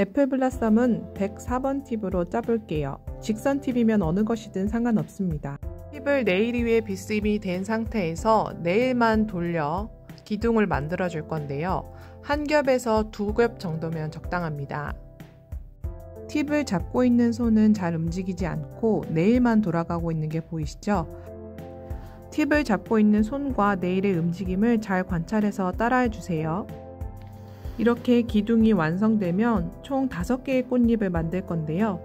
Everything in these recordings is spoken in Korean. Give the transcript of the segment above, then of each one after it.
애플 블라썸은 104번 팁으로 짜볼게요. 직선 팁이면 어느 것이든 상관없습니다. 팁을 네일 위에 빗습이 된 상태에서 네일만 돌려 기둥을 만들어 줄 건데요. 한 겹에서 두 겹 정도면 적당합니다. 팁을 잡고 있는 손은 잘 움직이지 않고 네일만 돌아가고 있는 게 보이시죠? 팁을 잡고 있는 손과 네일의 움직임을 잘 관찰해서 따라해 주세요. 이렇게 기둥이 완성되면 총 5개의 꽃잎을 만들 건데요.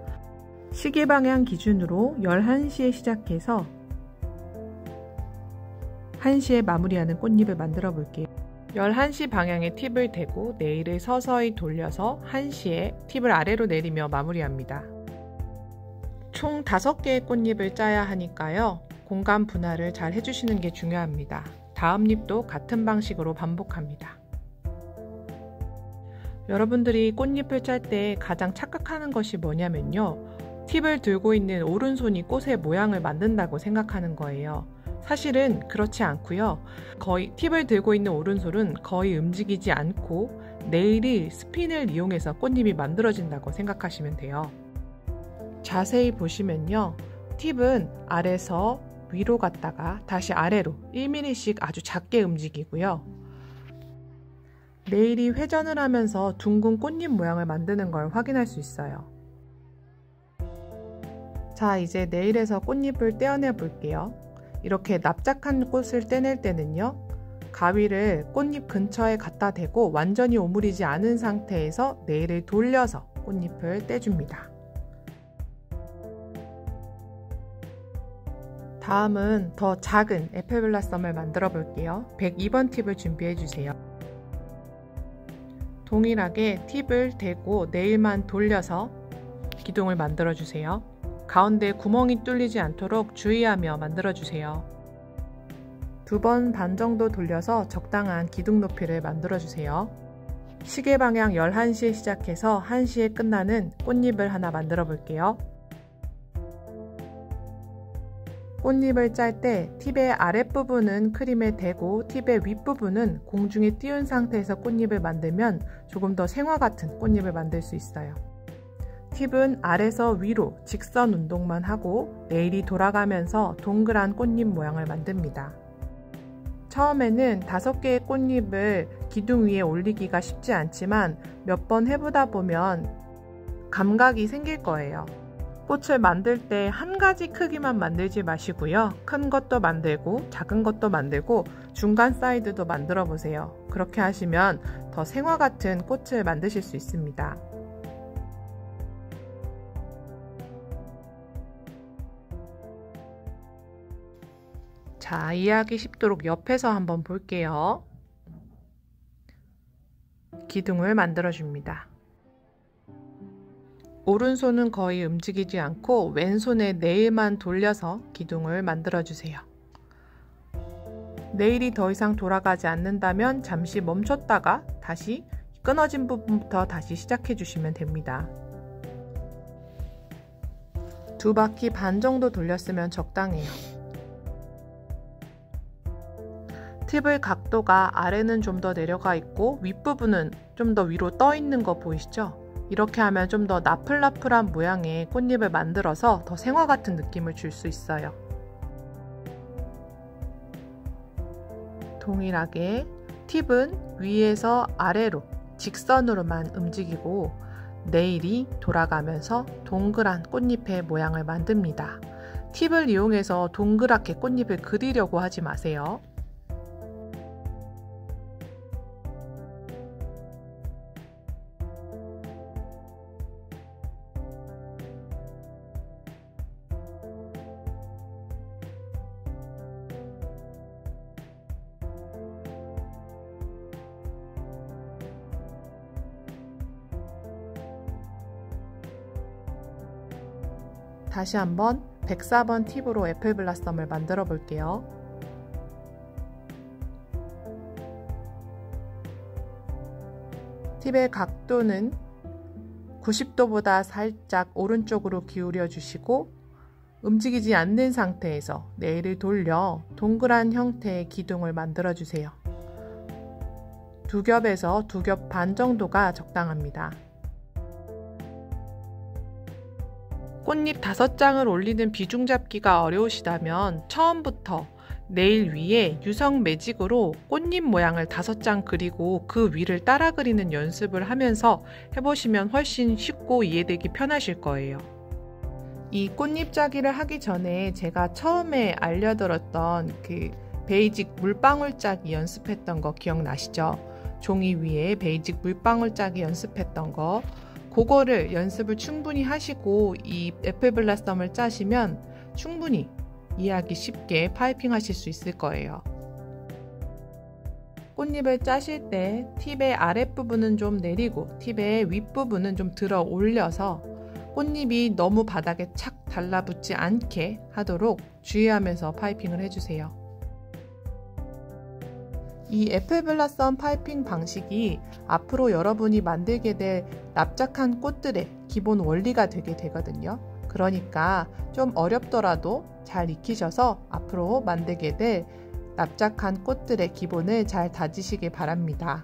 시계 방향 기준으로 11시에 시작해서 1시에 마무리하는 꽃잎을 만들어 볼게요. 11시 방향에 팁을 대고 네일을 서서히 돌려서 1시에 팁을 아래로 내리며 마무리합니다. 총 5개의 꽃잎을 짜야 하니까요. 공간 분할을 잘 해주시는 게 중요합니다. 다음 잎도 같은 방식으로 반복합니다. 여러분들이 꽃잎을 짤 때 가장 착각하는 것이 뭐냐면요. 팁을 들고 있는 오른손이 꽃의 모양을 만든다고 생각하는 거예요. 사실은 그렇지 않고요. 팁을 들고 있는 오른손은 거의 움직이지 않고 네일이 스핀을 이용해서 꽃잎이 만들어진다고 생각하시면 돼요. 자세히 보시면요. 팁은 아래서 위로 갔다가 다시 아래로 1mm씩 아주 작게 움직이고요. 네일이 회전을 하면서 둥근 꽃잎 모양을 만드는 걸 확인할 수 있어요. 자, 이제 네일에서 꽃잎을 떼어내 볼게요. 이렇게 납작한 꽃을 떼낼 때는요. 가위를 꽃잎 근처에 갖다 대고 완전히 오므리지 않은 상태에서 네일을 돌려서 꽃잎을 떼줍니다. 다음은 더 작은 애플 블라썸을 만들어 볼게요. 102번 팁을 준비해 주세요. 동일하게 팁을 대고 네일만 돌려서 기둥을 만들어 주세요. 가운데 구멍이 뚫리지 않도록 주의하며 만들어 주세요. 2번 반 정도 돌려서 적당한 기둥 높이를 만들어 주세요. 시계 방향 11시에 시작해서 1시에 끝나는 꽃잎을 하나 만들어 볼게요. 꽃잎을 짤 때 팁의 아랫부분은 크림에 대고 팁의 윗부분은 공중에 띄운 상태에서 꽃잎을 만들면 조금 더 생화 같은 꽃잎을 만들 수 있어요. 팁은 아래서 위로 직선 운동만 하고 네일이 돌아가면서 동그란 꽃잎 모양을 만듭니다. 처음에는 5개의 꽃잎을 기둥 위에 올리기가 쉽지 않지만 몇 번 해보다 보면 감각이 생길 거예요. 꽃을 만들 때 한 가지 크기만 만들지 마시고요. 큰 것도 만들고 작은 것도 만들고 중간 사이드도 만들어 보세요. 그렇게 하시면 더 생화 같은 꽃을 만드실 수 있습니다. 자, 이해하기 쉽도록 옆에서 한번 볼게요. 기둥을 만들어 줍니다. 오른손은 거의 움직이지 않고 왼손에 네일만 돌려서 기둥을 만들어 주세요. 네일이 더 이상 돌아가지 않는다면 잠시 멈췄다가 다시 끊어진 부분부터 다시 시작해 주시면 됩니다. 2바퀴 반 정도 돌렸으면 적당해요. 팁의 각도가 아래는 좀 더 내려가 있고 윗부분은 좀 더 위로 떠 있는 거 보이시죠? 이렇게 하면 좀 더 나풀나풀한 모양의 꽃잎을 만들어서 더 생화 같은 느낌을 줄 수 있어요. 동일하게 팁은 위에서 아래로 직선으로만 움직이고 네일이 돌아가면서 동그란 꽃잎의 모양을 만듭니다. 팁을 이용해서 동그랗게 꽃잎을 그리려고 하지 마세요. 다시 한번 104번 팁으로 애플 블라썸을 만들어 볼게요. 팁의 각도는 90도보다 살짝 오른쪽으로 기울여 주시고 움직이지 않는 상태에서 네일을 돌려 동그란 형태의 기둥을 만들어 주세요. 2겹에서 2겹 반 정도가 적당합니다. 꽃잎 5장을 올리는 비중 잡기가 어려우시다면 처음부터 네일 위에 유성 매직으로 꽃잎 모양을 5장 그리고 그 위를 따라 그리는 연습을 하면서 해보시면 훨씬 쉽고 이해되기 편하실 거예요. 이 꽃잎 짜기를 하기 전에 제가 처음에 알려드렸던 그 베이직 물방울 짜기 연습했던 거 기억나시죠? 종이 위에 베이직 물방울 짜기 연습했던 거, 그거를 연습을 충분히 하시고 이 애플 블라썸을 짜시면 충분히 이해하기 쉽게 파이핑 하실 수 있을 거예요. 꽃잎을 짜실 때 팁의 아랫부분은 좀 내리고 팁의 윗부분은 좀 들어 올려서 꽃잎이 너무 바닥에 착 달라붙지 않게 하도록 주의하면서 파이핑을 해주세요. 이 애플 블라썸 파이핑 방식이 앞으로 여러분이 만들게 될 납작한 꽃들의 기본 원리가 되게 되거든요. 그러니까 좀 어렵더라도 잘 익히셔서 앞으로 만들게 될 납작한 꽃들의 기본을 잘 다지시길 바랍니다.